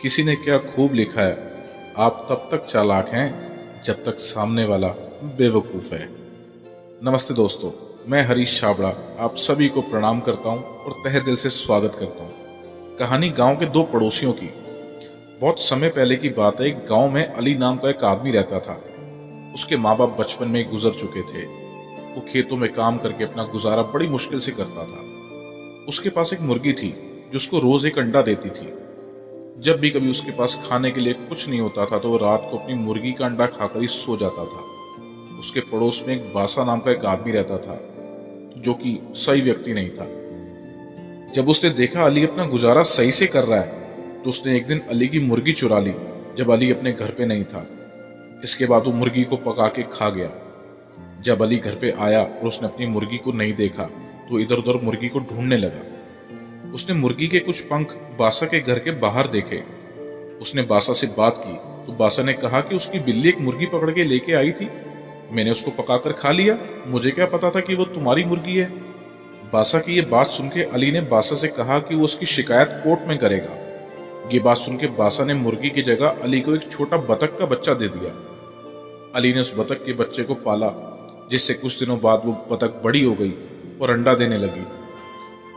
किसी ने क्या खूब लिखा है, आप तब तक चालाक हैं जब तक सामने वाला बेवकूफ़ है। नमस्ते दोस्तों, मैं हरीश छाबड़ा आप सभी को प्रणाम करता हूं और तहे दिल से स्वागत करता हूं। कहानी गांव के दो पड़ोसियों की। बहुत समय पहले की बात है। एक गांव में अली नाम का एक आदमी रहता था। उसके माँ बाप बचपन में ही गुजर चुके थे। वो खेतों में काम करके अपना गुजारा बड़ी मुश्किल से करता था। उसके पास एक मुर्गी थी जो उसको रोज एक अंडा देती थी। जब भी कभी उसके पास खाने के लिए कुछ नहीं होता था तो वो रात को अपनी मुर्गी का अंडा खाकर ही सो जाता था। उसके पड़ोस में एक बासा नाम का एक आदमी रहता था जो कि सही व्यक्ति नहीं था। जब उसने देखा अली अपना गुजारा सही से कर रहा है तो उसने एक दिन अली की मुर्गी चुरा ली जब अली अपने घर पे नहीं था। इसके बाद वो मुर्गी को पका के खा गया। जब अली घर पे आया और उसने अपनी मुर्गी को नहीं देखा तो इधर उधर मुर्गी को ढूंढने लगा। उसने मुर्गी के कुछ पंख बासा के घर के बाहर देखे। उसने बासा से बात की तो बासा ने कहा कि उसकी बिल्ली एक मुर्गी पकड़ के लेके आई थी, मैंने उसको पकाकर खा लिया, मुझे क्या पता था कि वो तुम्हारी मुर्गी है। बासा की ये बात सुन के अली ने बासा से कहा कि वो उसकी शिकायत कोर्ट में करेगा। ये बात सुन के बासा ने मुर्गी की जगह अली को एक छोटा बतख का बच्चा दे दिया। अली ने उस बतख के बच्चे को पाला, जिससे कुछ दिनों बाद वो बतख बड़ी हो गई और अंडा देने लगी।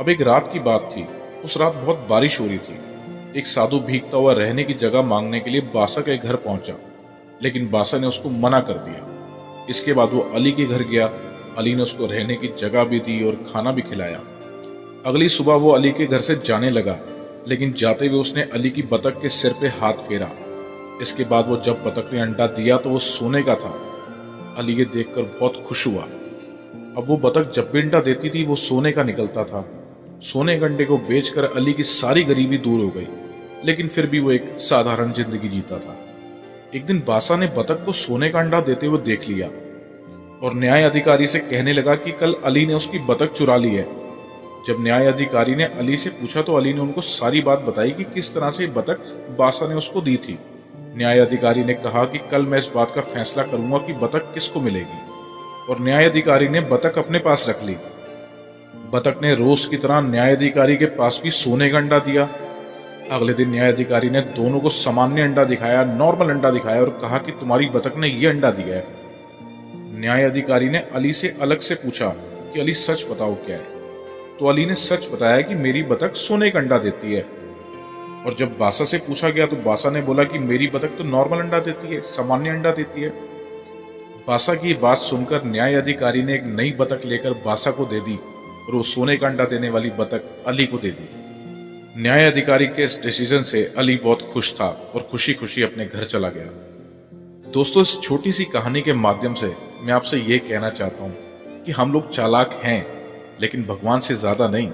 अब एक रात की बात थी। उस रात बहुत बारिश हो रही थी। एक साधु भीगता हुआ रहने की जगह मांगने के लिए बासा के घर पहुंचा, लेकिन बासा ने उसको मना कर दिया। इसके बाद वो अली के घर गया। अली ने उसको रहने की जगह भी दी और खाना भी खिलाया। अगली सुबह वो अली के घर से जाने लगा, लेकिन जाते हुए उसने अली की बतख के सिर पे हाथ फेरा। इसके बाद वो जब बतख ने अंडा दिया तो वो सोने का था। अली ये देखकर बहुत खुश हुआ। अब वो बतख जब भी अंडा देती थी वो सोने का निकलता था। सोने के अंडे को बेचकर अली की सारी गरीबी दूर हो गई, लेकिन फिर भी वो एक साधारण जिंदगी जीता था। एक दिन बासा ने बतख को सोने का अंडा देते हुए देख लिया और न्याय अधिकारी से कहने लगा कि कल अली ने उसकी बतख चुरा ली है। जब न्याय अधिकारी ने अली से पूछा तो अली ने उनको सारी बात बताई कि किस तरह से बतख बासा ने उसको दी थी। न्याय अधिकारी ने कहा कि कल मैं इस बात का फैसला करूंगा कि बतख किसको मिलेगी, और न्याय अधिकारी ने बतख अपने पास रख ली। बतख ने रोज की तरह न्यायाधिकारी के पास भी सोने का अंडा दिया। अगले दिन न्यायाधिकारी ने दोनों को सामान्य अंडा दिखाया, नॉर्मल अंडा दिखाया और कहा कि तुम्हारी बतख ने यह अंडा दिया है। न्यायाधिकारी ने अली से अलग से पूछा कि अली सच बताओ क्या है, तो अली ने सच बताया कि मेरी बतख सोने का अंडा देती है। और जब बासा से पूछा गया तो बासा ने बोला कि मेरी बतख तो नॉर्मल अंडा देती है, सामान्य अंडा देती है। बासा की बात सुनकर न्याय अधिकारी ने एक नई बतख लेकर बासा को दे दी और वो सोने का अंडा देने वाली बतख अली को दे दी। न्याय अधिकारी के इस डिसीजन से अली बहुत खुश था और खुशी खुशी अपने घर चला गया। दोस्तों, इस छोटी सी कहानी के माध्यम से मैं आपसे ये कहना चाहता हूँ कि हम लोग चालाक हैं, लेकिन भगवान से ज्यादा नहीं।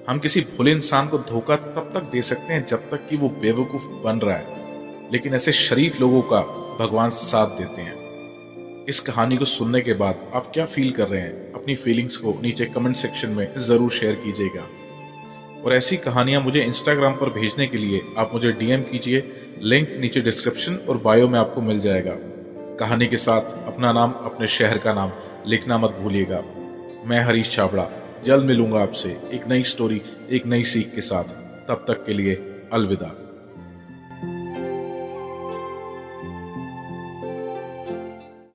हम किसी भोले इंसान को धोखा तब तक दे सकते हैं जब तक कि वो बेवकूफ बन रहा है, लेकिन ऐसे शरीफ लोगों का भगवान साथ देते हैं। इस कहानी को सुनने के बाद आप क्या फील कर रहे हैं? अपनी फीलिंग्स को नीचे कमेंट सेक्शन में जरूर शेयर कीजिएगा। और ऐसी कहानियां मुझे इंस्टाग्राम पर भेजने के लिए आप मुझे डीएम कीजिए। लिंक नीचे डिस्क्रिप्शन और बायो में आपको मिल जाएगा। कहानी के साथ अपना नाम, अपने शहर का नाम लिखना मत भूलिएगा। मैं हरीश छाबड़ा जल्द मिलूंगा आपसे एक नई स्टोरी, एक नई सीख के साथ। तब तक के लिए अलविदा।